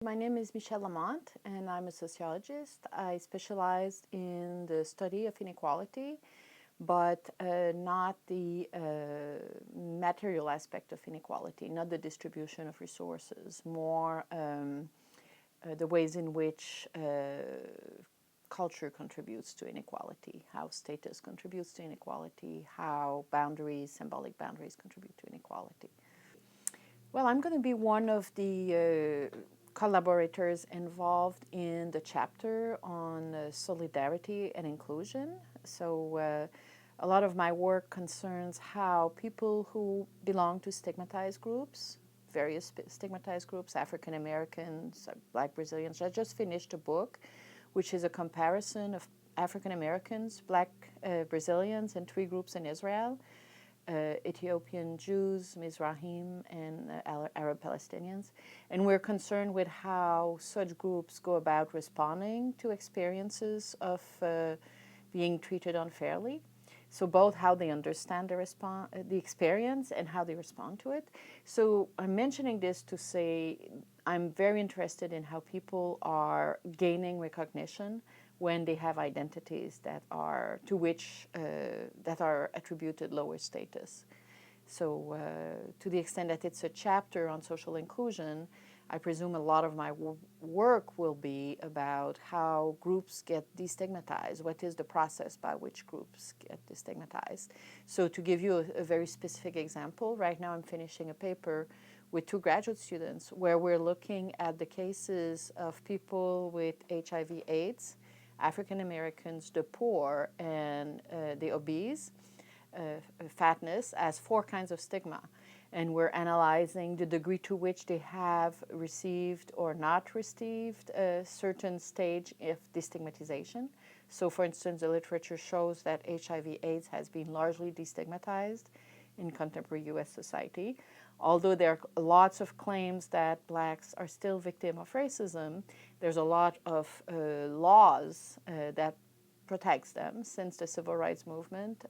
my name is Michèle Lamont, and I'm a sociologist. I specialize in the study of inequality, but not the material aspect of inequality, not the distribution of resources, more the ways in which culture contributes to inequality, how status contributes to inequality, how boundaries, symbolic boundaries contribute to inequality. Well, I'm going to be one of the collaborators involved in the chapter on solidarity and inclusion. So a lot of my work concerns how people who belong to stigmatized groups, various stigmatized groups, African Americans, Black Brazilians. I just finished a book which is a comparison of African Americans, Black Brazilians, and 3 groups in Israel. Ethiopian Jews, Mizrahim, and Arab Palestinians. And we're concerned with how such groups go about responding to experiences of being treated unfairly. So both how they understand the experience and how they respond to it. So I'm mentioning this to say I'm very interested in how people are gaining recognition when they have identities that are that are attributed lower status. So to the extent that it's a chapter on social inclusion, I presume a lot of my work will be about how groups get destigmatized. What is the process by which groups get destigmatized? So to give you a very specific example, right now I'm finishing a paper with 2 graduate students where we're looking at the cases of people with HIV/AIDS, African Americans, the poor, and the obese, fatness, as 4 kinds of stigma. And we're analyzing the degree to which they have received or not received a certain stage of destigmatization. So, for instance, the literature shows that HIV/AIDS has been largely destigmatized in contemporary U.S. society. Although there are lots of claims that Blacks are still victims of racism, there's a lot of laws that protects them since the civil rights movement.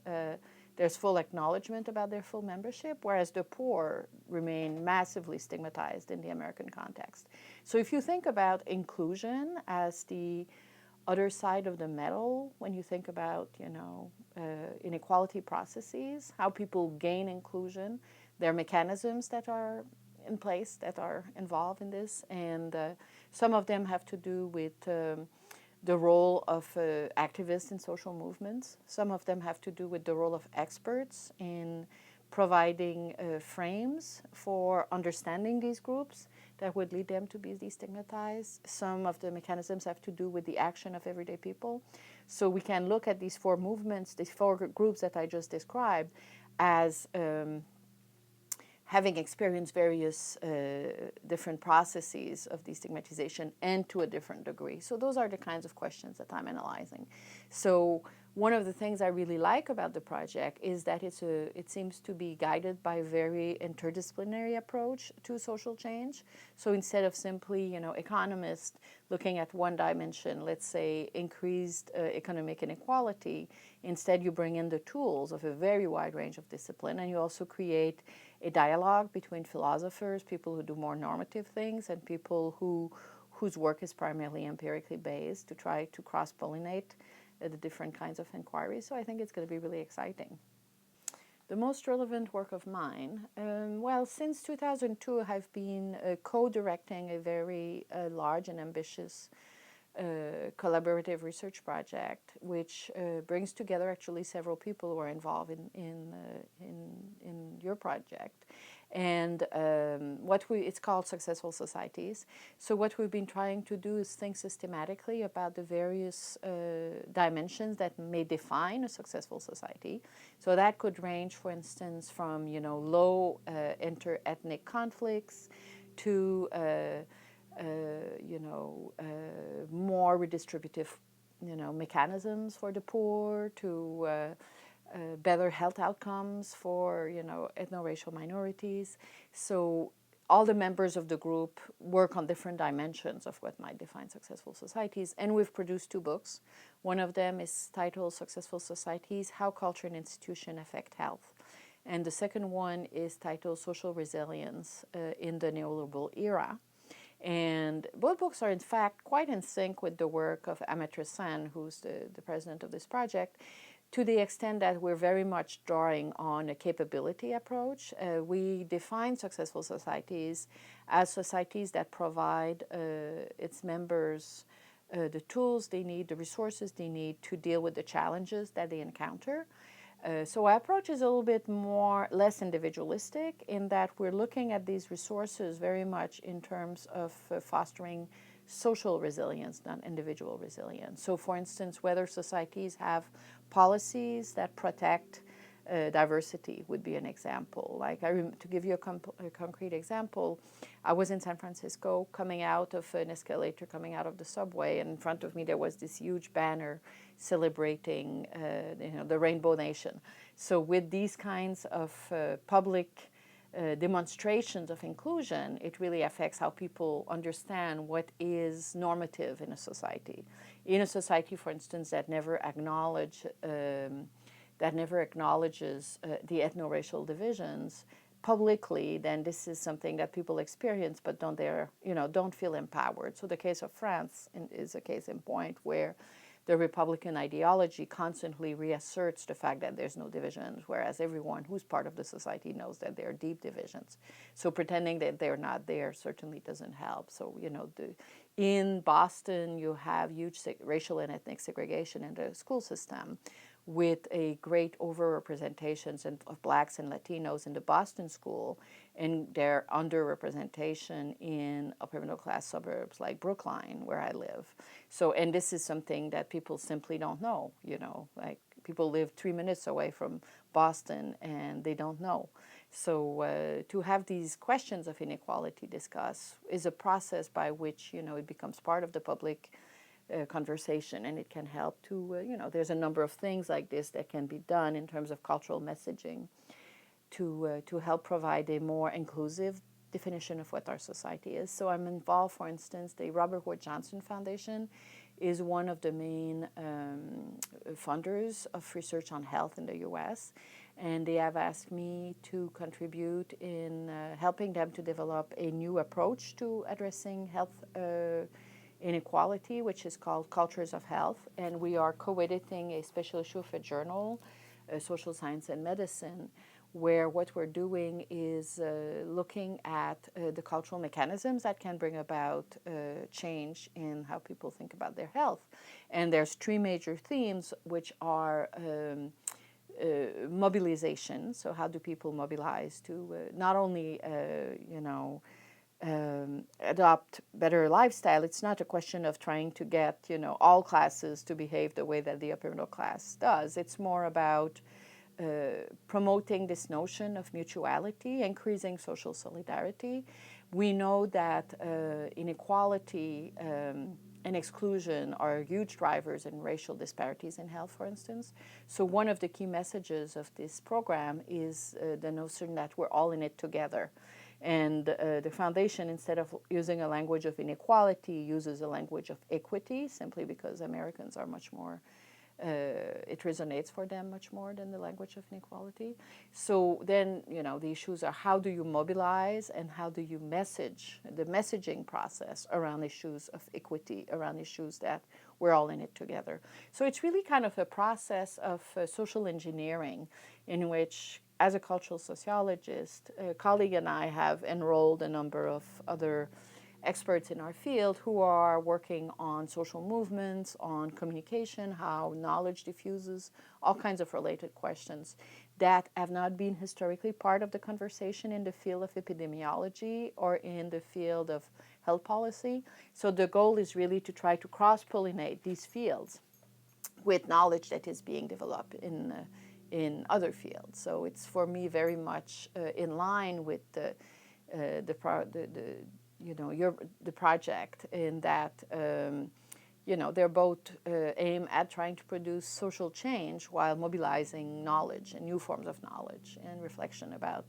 There's full acknowledgement about their full membership, whereas the poor remain massively stigmatized in the American context. So if you think about inclusion as the other side of the medal, when you think about, inequality processes, how people gain inclusion, there are mechanisms that are in place that are involved in this, and some of them have to do with the role of activists in social movements. Some of them have to do with the role of experts in providing frames for understanding these groups that would lead them to be destigmatized. Some of the mechanisms have to do with the action of everyday people. So we can look at these 4 movements, these 4 groups that I just described, as having experienced various different processes of destigmatization and to a different degree. So those are the kinds of questions that I'm analyzing. So one of the things I really like about the project is that it seems to be guided by a very interdisciplinary approach to social change. So instead of simply, economists looking at one dimension, let's say increased economic inequality, instead you bring in the tools of a very wide range of discipline, and you also create a dialogue between philosophers, people who do more normative things, and people whose work is primarily empirically based to try to cross-pollinate the different kinds of inquiries. So I think it's going to be really exciting. The most relevant work of mine, well, since 2002, I've been co-directing a very large and ambitious collaborative research project, which brings together actually several people who are involved in your project. And it's called Successful Societies. So what we've been trying to do is think systematically about the various dimensions that may define a successful society. So that could range, for instance, from low inter-ethnic conflicts to more redistributive, mechanisms for the poor, to better health outcomes for, ethno-racial minorities. So all the members of the group work on different dimensions of what might define successful societies. And we've produced 2 books. One of them is titled Successful Societies, How Culture and Institution Affect Health. And the second one is titled Social Resilience in the Neoliberal Era. And both books are, in fact, quite in sync with the work of Amatri Sen, who's the president of this project, to the extent that we're very much drawing on a capability approach. We define successful societies as societies that provide its members the tools they need, the resources they need to deal with the challenges that they encounter. So our approach is a little bit less individualistic in that we're looking at these resources very much in terms of fostering social resilience, not individual resilience. So for instance, whether societies have policies that protect diversity would be an example. Like to give you a concrete example, I was in San Francisco coming out of an escalator, coming out of the subway, and in front of me there was this huge banner celebrating the Rainbow Nation. So with these kinds of public demonstrations of inclusion, it really affects how people understand what is normative in a society. In a society, for instance, that never acknowledges the ethno-racial divisions publicly, then this is something that people experience but don't feel empowered. So the case of France is a case in point where the Republican ideology constantly reasserts the fact that there's no divisions, whereas everyone who's part of the society knows that there are deep divisions. So pretending that they're not there certainly doesn't help. So, in Boston, you have huge racial and ethnic segregation in the school system, with a great overrepresentation of blacks and Latinos in the Boston school, and their underrepresentation in upper middle class suburbs like Brookline, where I live. So, and this is something that people simply don't know, like people live 3 minutes away from Boston and they don't know. So to have these questions of inequality discussed is a process by which, it becomes part of the public conversation, and it can help to, there's a number of things like this that can be done in terms of cultural messaging to help provide a more inclusive definition of what our society is. So I'm involved, for instance, the Robert Wood Johnson Foundation is one of the main funders of research on health in the U.S., and they have asked me to contribute in helping them to develop a new approach to addressing health inequality, which is called Cultures of Health, and we are co-editing a special issue of a journal, Social Science and Medicine, where what we're doing is looking at the cultural mechanisms that can bring about change in how people think about their health. And there's three major themes, which are mobilization. So how do people mobilize to not only, adopt better lifestyle? It's not a question of trying to get, all classes to behave the way that the upper middle class does. It's more about promoting this notion of mutuality, increasing social solidarity. We know that inequality and exclusion are huge drivers in racial disparities in health, for instance. So one of the key messages of this program is the notion that we're all in it together. And the foundation, instead of using a language of inequality, uses a language of equity, simply because Americans are much more it resonates for them much more than the language of inequality. So then, the issues are how do you mobilize and how do you message, the messaging process around issues of equity, around issues that we're all in it together. So it's really kind of a process of social engineering in which, as a cultural sociologist, a colleague and I have enrolled a number of other experts in our field who are working on social movements, on communication, how knowledge diffuses, all kinds of related questions that have not been historically part of the conversation in the field of epidemiology or in the field of health policy. So the goal is really to try to cross-pollinate these fields with knowledge that is being developed in other fields. So it's, for me, very much in line with the project, in that they're both aim at trying to produce social change while mobilizing knowledge and new forms of knowledge and reflection about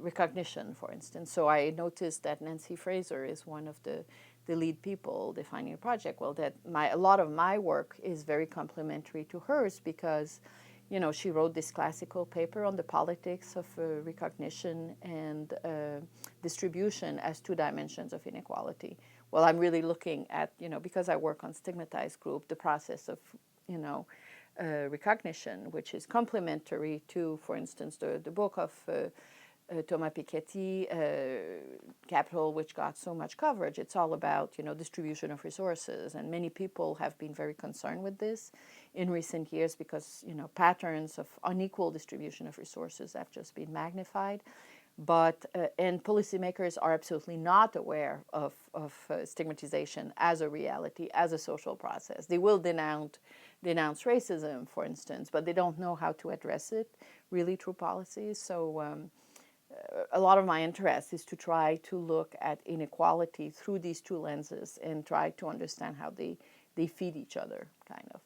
recognition, for instance. So I noticed that Nancy Fraser is one of the lead people defining the project. Well, that a lot of my work is very complementary to hers, because she wrote this classical paper on the politics of recognition and distribution as two dimensions of inequality. Well, I'm really looking at, because I work on stigmatized group, the process of, recognition, which is complementary to, for instance, the book of Thomas Piketty, Capital, which got so much coverage. It's all about, distribution of resources, and many people have been very concerned with this in recent years because, patterns of unequal distribution of resources have just been magnified. But and policymakers are absolutely not aware of stigmatization as a reality, as a social process. They will denounce racism, for instance, but they don't know how to address it really through policies. So a lot of my interest is to try to look at inequality through these two lenses and try to understand how they feed each other, kind of.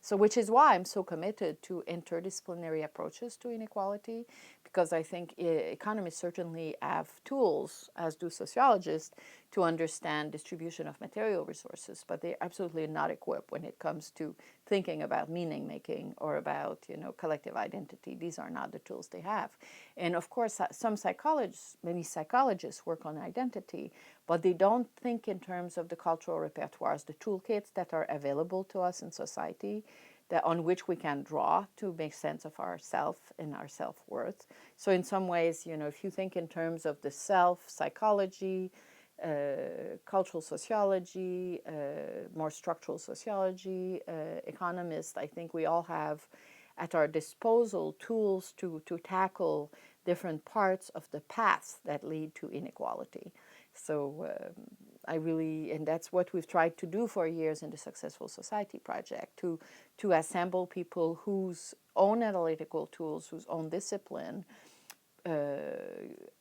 So which is why I'm so committed to interdisciplinary approaches to inequality, because I think economists certainly have tools, as do sociologists, to understand distribution of material resources, but they're absolutely not equipped when it comes to thinking about meaning making or about, collective identity. These are not the tools they have. And of course, some psychologists, many psychologists work on identity, but they don't think in terms of the cultural repertoires, the toolkits that are available to us in society, that on which we can draw to make sense of ourself and our self-worth. So in some ways, if you think in terms of the self, psychology, cultural sociology, more structural sociology, economists, I think we all have at our disposal tools to tackle different parts of the paths that lead to inequality. So and that's what we've tried to do for years in the Successful Society Project, to assemble people whose own analytical tools, whose own discipline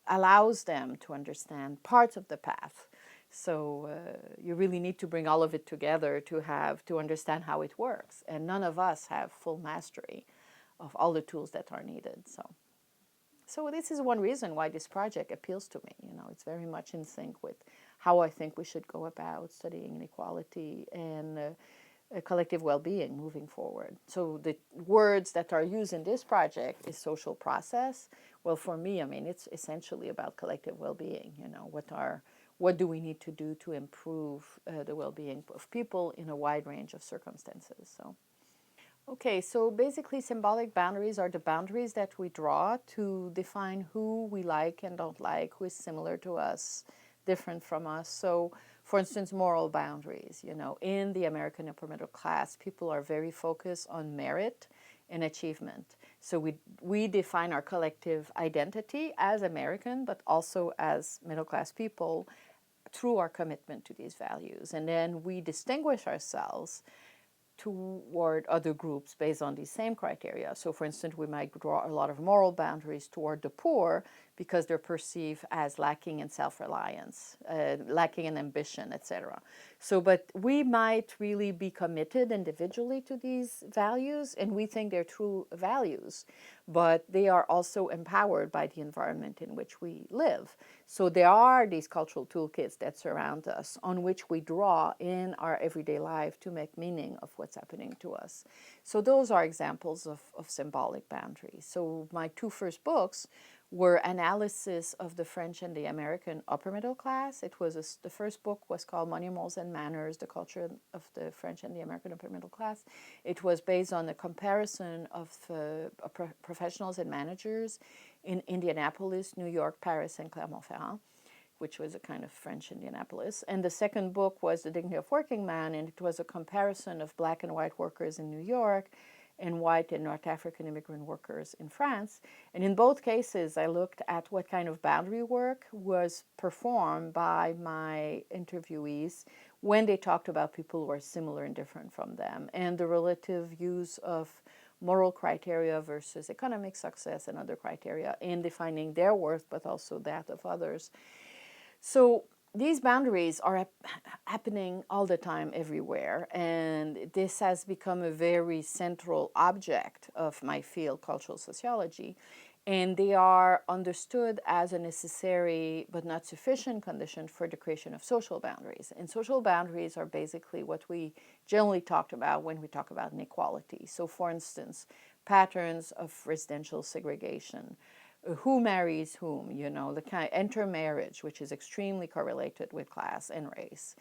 allows them to understand parts of the path. So you really need to bring all of it together to understand how it works. And none of us have full mastery of all the tools that are needed. So this is one reason why this project appeals to me. It's very much in sync with how I think we should go about studying inequality and collective well-being moving forward. So the words that are used in this project is social process. Well, for me, it's essentially about collective well-being. What do we need to do to improve the well-being of people in a wide range of circumstances? Okay, so basically symbolic boundaries are the boundaries that we draw to define who we like and don't like, who is similar to us, different from us. So, for instance, moral boundaries. In the American upper middle class, people are very focused on merit and achievement. So we define our collective identity as American, but also as middle class people through our commitment to these values. And then we distinguish ourselves toward other groups based on these same criteria. So, for instance, we might draw a lot of moral boundaries toward the poor because they're perceived as lacking in self-reliance, lacking in ambition, etc. So, but we might really be committed individually to these values, and we think they're true values, but they are also empowered by the environment in which we live. So there are these cultural toolkits that surround us on which we draw in our everyday life to make meaning of what's happening to us. So those are examples of symbolic boundaries. So my two first books were analysis of the French and the American upper middle class. The first book was called Money, Morals, and Manners, the Culture of the French and the American Upper Middle Class. It was based on a comparison of professionals and managers in Indianapolis, New York, Paris, and Clermont-Ferrand, which was a kind of French Indianapolis. And the second book was The Dignity of Working Man, and it was a comparison of black and white workers in New York and white and North African immigrant workers in France. And in both cases, I looked at what kind of boundary work was performed by my interviewees when they talked about people who are similar and different from them, and the relative use of moral criteria versus economic success and other criteria in defining their worth, but also that of others. So these boundaries are happening all the time everywhere, and this has become a very central object of my field, cultural sociology. And they are understood as a necessary but not sufficient condition for the creation of social boundaries. And social boundaries are basically what we generally talked about when we talk about inequality. So, for instance, patterns of residential segregation, who marries whom, the kind of intermarriage, which is extremely correlated with class and race,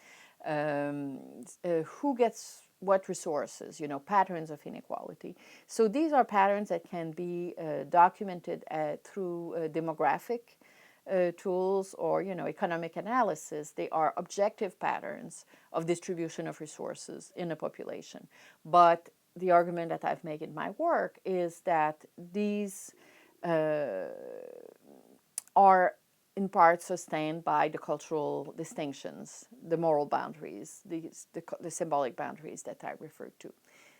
who gets what resources, patterns of inequality. So these are patterns that can be documented through demographic tools or, economic analysis. They are objective patterns of distribution of resources in a population. But the argument that I've made in my work is that these are in part sustained by the cultural distinctions, the moral boundaries, the symbolic boundaries that I referred to.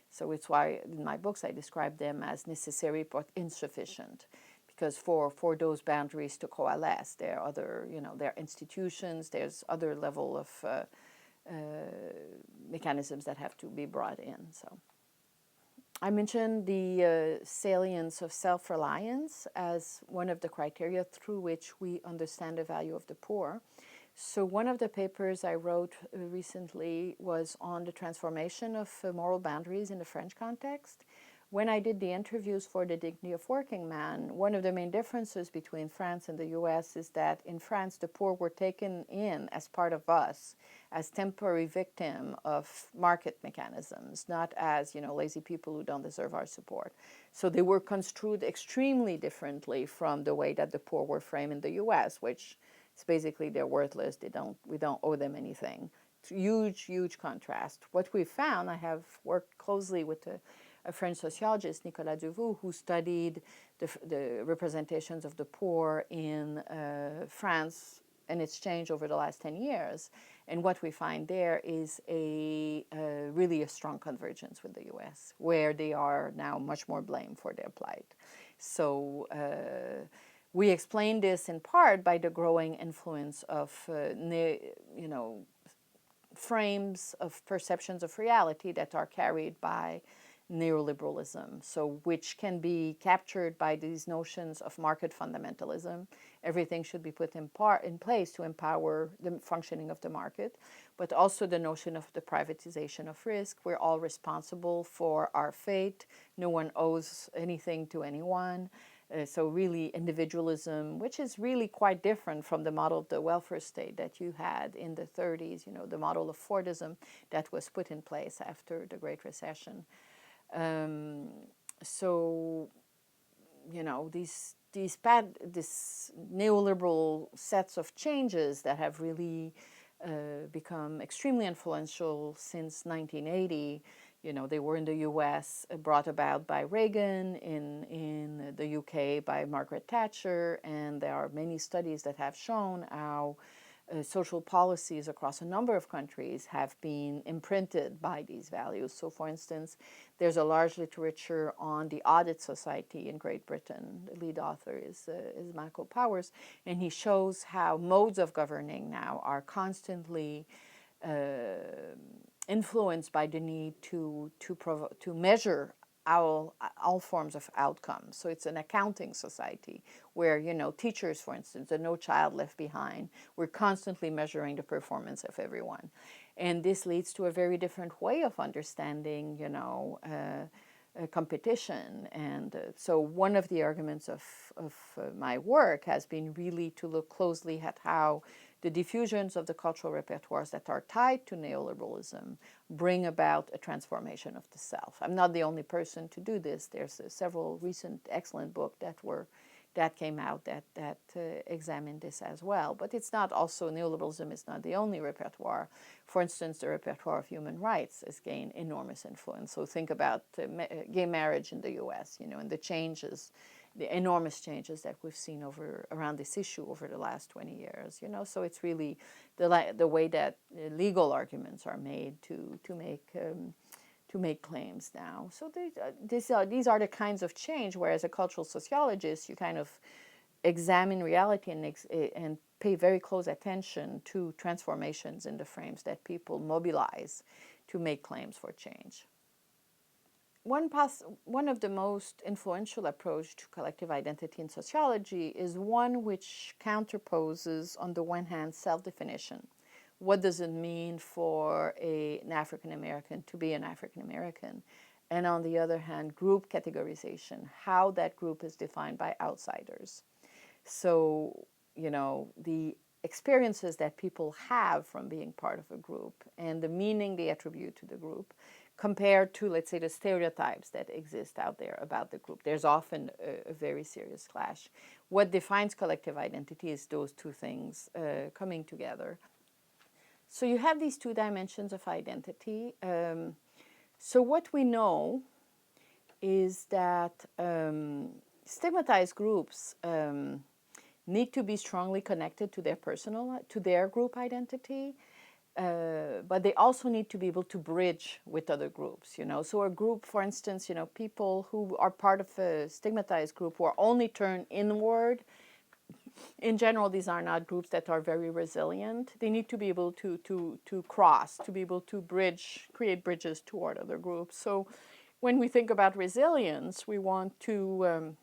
So it's why in my books I describe them as necessary but insufficient, because for those boundaries to coalesce, there are other, there are institutions, there's other level of mechanisms that have to be brought in. So I mentioned the salience of self-reliance as one of the criteria through which we understand the value of the poor. So one of the papers I wrote recently was on the transformation of moral boundaries in the French context. When I did the interviews for the Dignity of Working Man, one of the main differences between France and the US is that in France, the poor were taken in as part of us, as temporary victim of market mechanisms, not as, lazy people who don't deserve our support. So they were construed extremely differently from the way that the poor were framed in the US, which is basically they're worthless, we don't owe them anything. It's huge contrast. What we found, I have worked closely with a French sociologist, Nicolas Devaux, who studied the representations of the poor in France and its change over the last 10 years. And what we find there is really a strong convergence with the US, where they are now much more blamed for their plight. So we explain this in part by the growing influence of, frames of perceptions of reality that are carried by neoliberalism, so which can be captured by these notions of market fundamentalism. Everything should be put in place to empower the functioning of the market, but also the notion of the privatization of risk. We're all responsible for our fate. No one owes anything to anyone. So really individualism, which is really quite different from the model of the welfare state that you had in the 30s, the model of Fordism that was put in place after the Great Recession. So, these neoliberal sets of changes that have really become extremely influential since 1980. They were in the U.S. Brought about by Reagan, in the U.K. by Margaret Thatcher, and there are many studies that have shown how social policies across a number of countries have been imprinted by these values. So, for instance, there's a large literature on the Audit Society in Great Britain. The lead author is Michael Powers, and he shows how modes of governing now are constantly influenced by the need to measure all forms of outcomes. So it's an accounting society where, teachers, for instance, the No Child Left Behind, we're constantly measuring the performance of everyone. And this leads to a very different way of understanding, competition. And so one of the arguments of my work has been really to look closely at how the diffusions of the cultural repertoires that are tied to neoliberalism bring about a transformation of the self. I'm not the only person to do this. There's several recent excellent books that came out that examine this as well. But it's not also, neoliberalism is not the only repertoire. For instance, the repertoire of human rights has gained enormous influence. So think about gay marriage in the US, and the enormous changes that we've seen around this issue over the last 20 years. So it's really the way that legal arguments are made to make claims now. So these are the kinds of change where, as a cultural sociologist, you kind of examine reality and pay very close attention to transformations in the frames that people mobilize to make claims for change. one of the most influential approach to collective identity in sociology is one which counterposes, on the one hand, self-definition. What does it mean for an African American to be an African American? And on the other hand, group categorization, how that group is defined by outsiders. So, the experiences that people have from being part of a group and the meaning they attribute to the group compared to, let's say, the stereotypes that exist out there about the group. There's often a very serious clash. What defines collective identity is those two things coming together. So you have these two dimensions of identity. So what we know is that stigmatized groups need to be strongly connected to their group identity, but they also need to be able to bridge with other groups. So a group, for instance, people who are part of a stigmatized group who are only turned inward. In general, these are not groups that are very resilient. They need to be able to cross, to be able to create bridges toward other groups. So when we think about resilience, we want to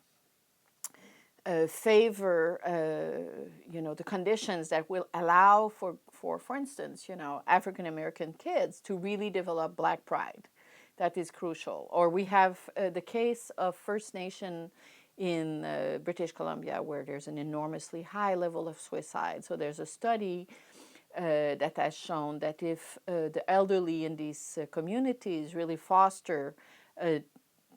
favor, the conditions that will allow for instance, African American kids to really develop Black pride. That is crucial. Or we have the case of First Nation in British Columbia, where there's an enormously high level of suicide. So there's a study that has shown that if the elderly in these communities really foster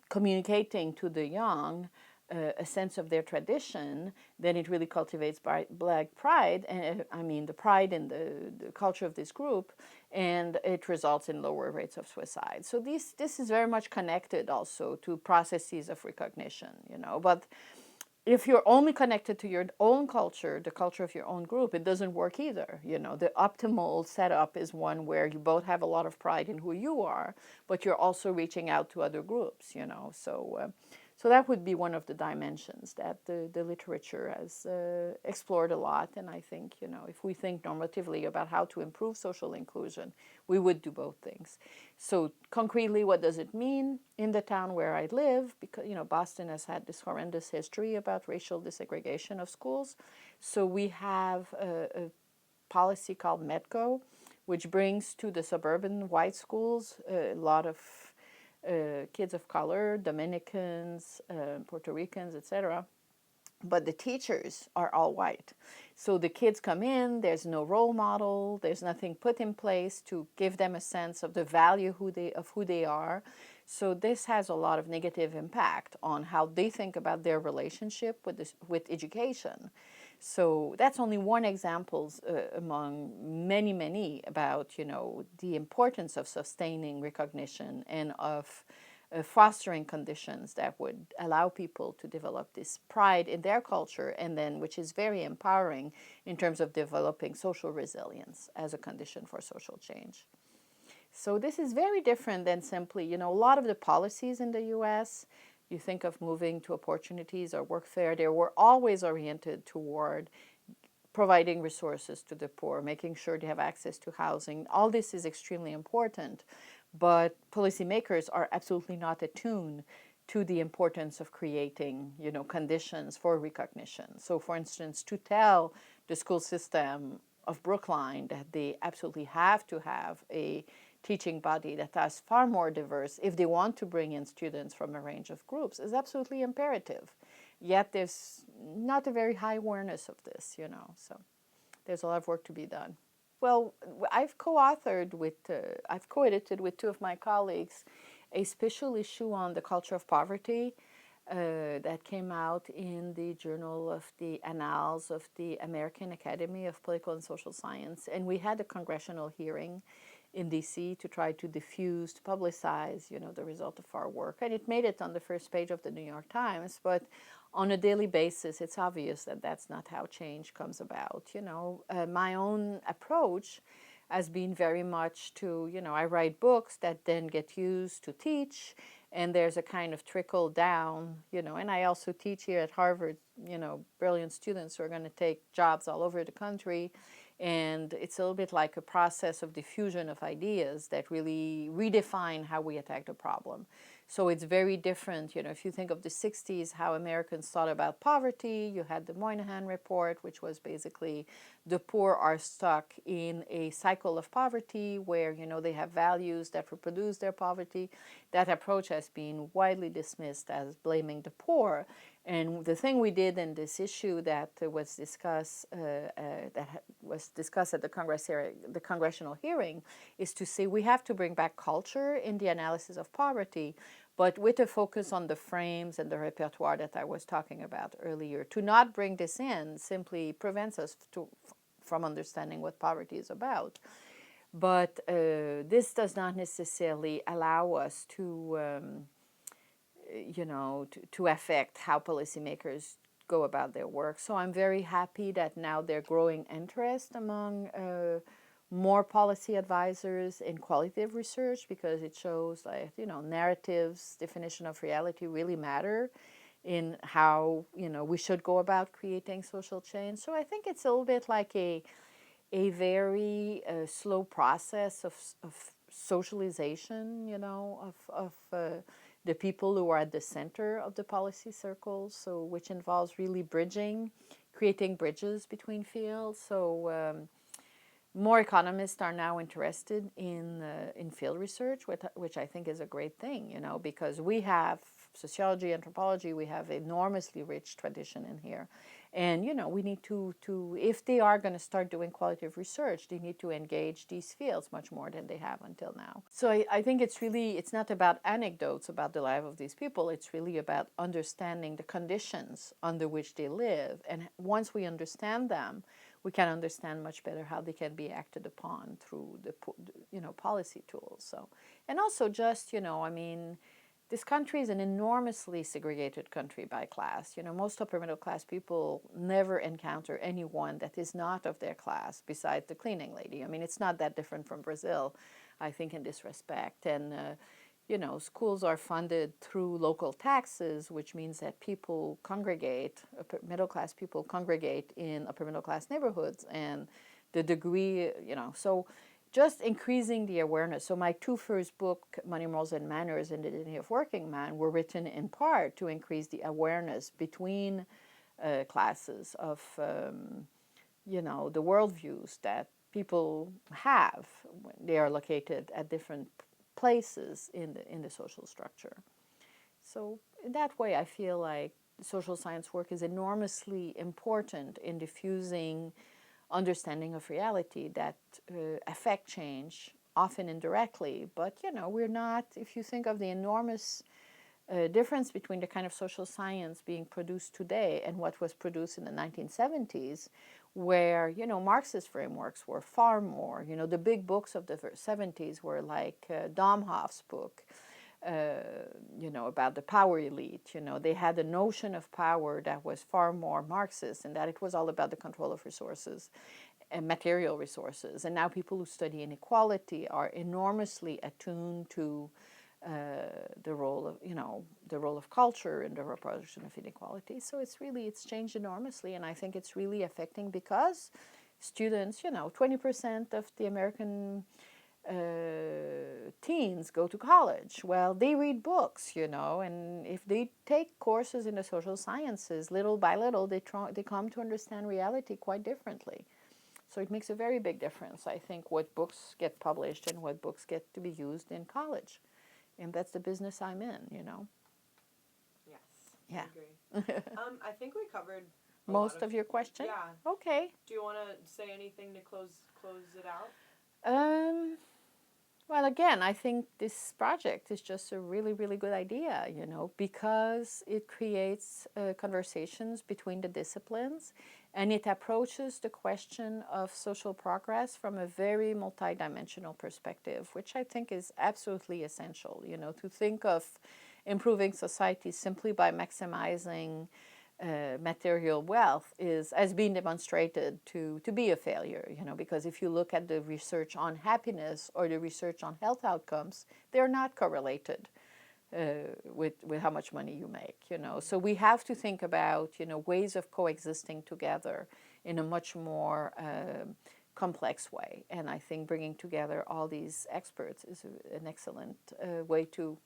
communicating to the young a sense of their tradition, then it really cultivates Black pride, and the pride in the culture of this group, and it results in lower rates of suicide. So this is very much connected also to processes of recognition, But if you're only connected to your own culture, the culture of your own group, it doesn't work either. The optimal setup is one where you both have a lot of pride in who you are, but you're also reaching out to other groups, So that would be one of the dimensions that the literature has explored a lot. And I think, if we think normatively about how to improve social inclusion, we would do both things. So concretely, what does it mean in the town where I live? Because, Boston has had this horrendous history about racial desegregation of schools. So we have a policy called METCO, which brings to the suburban white schools a lot of kids of color, Dominicans, Puerto Ricans, etc. But the teachers are all white. So the kids come in, there's no role model, there's nothing put in place to give them a sense of the value of who they are. So this has a lot of negative impact on how they think about their relationship with education. So that's only one example among many, many about, the importance of sustaining recognition and of fostering conditions that would allow people to develop this pride in their culture, and then which is very empowering in terms of developing social resilience as a condition for social change. So this is very different than simply, a lot of the policies in the U.S., you think of moving to opportunities or workfare, they were always oriented toward providing resources to the poor, making sure they have access to housing. All this is extremely important, but policymakers are absolutely not attuned to the importance of creating, conditions for recognition. So, for instance, to tell the school system of Brookline that they absolutely have to have a teaching body that is far more diverse if they want to bring in students from a range of groups is absolutely imperative. Yet there's not a very high awareness of this, so there's a lot of work to be done. Well, I've co-edited with two of my colleagues a special issue on the culture of poverty that came out in the Journal of the Annals of the American Academy of Political and Social Science. And we had a congressional hearing in DC to try to diffuse, to publicize, the result of our work. And it made it on the first page of the New York Times, but on a daily basis, it's obvious that that's not how change comes about. My own approach has been very much to, I write books that then get used to teach, and there's a kind of trickle down, and I also teach here at Harvard, brilliant students who are going to take jobs all over the country. And it's a little bit like a process of diffusion of ideas that really redefine how we attack the problem. So it's very different. If you think of the 60s, how Americans thought about poverty, you had the Moynihan Report, which was basically the poor are stuck in a cycle of poverty where, they have values that reproduce their poverty. That approach has been widely dismissed as blaming the poor. And the thing we did in this issue that was discussed at the congressional hearing is to say we have to bring back culture in the analysis of poverty, but with a focus on the frames and the repertoire that I was talking about earlier. To not bring this in simply prevents us from understanding what poverty is about. But this does not necessarily allow us to to affect how policymakers go about their work. So I'm very happy that now there's growing interest among more policy advisors in qualitative research, because it shows narratives, definition of reality really matter in how we should go about creating social change. So I think it's a little bit like a very slow process of socialization, of the people who are at the center of the policy circles, so which involves really creating bridges between fields. So more economists are now interested in field research, which I think is a great thing, because we have sociology, anthropology, we have enormously rich tradition in here. And, we need to if they are going to start doing qualitative research, they need to engage these fields much more than they have until now. So I think it's not about anecdotes about the life of these people. It's really about understanding the conditions under which they live. And once we understand them, we can understand much better how they can be acted upon through the policy tools. So, and also just this country is an enormously segregated country by class. Most upper middle class people never encounter anyone that is not of their class besides the cleaning lady. It's not that different from Brazil, I think, in this respect. And schools are funded through local taxes, which means that people congregate, middle class people congregate in upper middle class neighborhoods, and the degree, so just increasing the awareness. So my two first books, Money, Morals, and Manners and the Dignity of Working Man, were written in part to increase the awareness between classes of, the worldviews that people have when they are located at different places in the social structure. So in that way, I feel like social science work is enormously important in diffusing understanding of reality that affect change, often indirectly. But, we're not, if you think of the enormous difference between the kind of social science being produced today and what was produced in the 1970s, where, Marxist frameworks were far more, the big books of the 70s were like Domhoff's book, about the power elite. They had a notion of power that was far more Marxist, and that it was all about the control of resources and material resources. And now people who study inequality are enormously attuned to the role of culture in the reproduction of inequality. So it's changed enormously, and I think it's really affecting because students, 20% of the American teens go to college. Well, they read books, and if they take courses in the social sciences, little by little, they come to understand reality quite differently. So it makes a very big difference, I think, what books get published and what books get to be used in college. And that's the business I'm in, Yes, yeah. I agree. I think we covered most of your question. Yeah. Okay. Do you want to say anything to close it out? Well, again, I think this project is just a really, really good idea, because it creates conversations between the disciplines, and it approaches the question of social progress from a very multidimensional perspective, which I think is absolutely essential, to think of improving society simply by maximizing material wealth has been demonstrated to be a failure, because if you look at the research on happiness or the research on health outcomes, they're not correlated with how much money you make, So we have to think about, ways of coexisting together in a much more complex way. And I think bringing together all these experts is an excellent way to,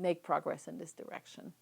make progress in this direction.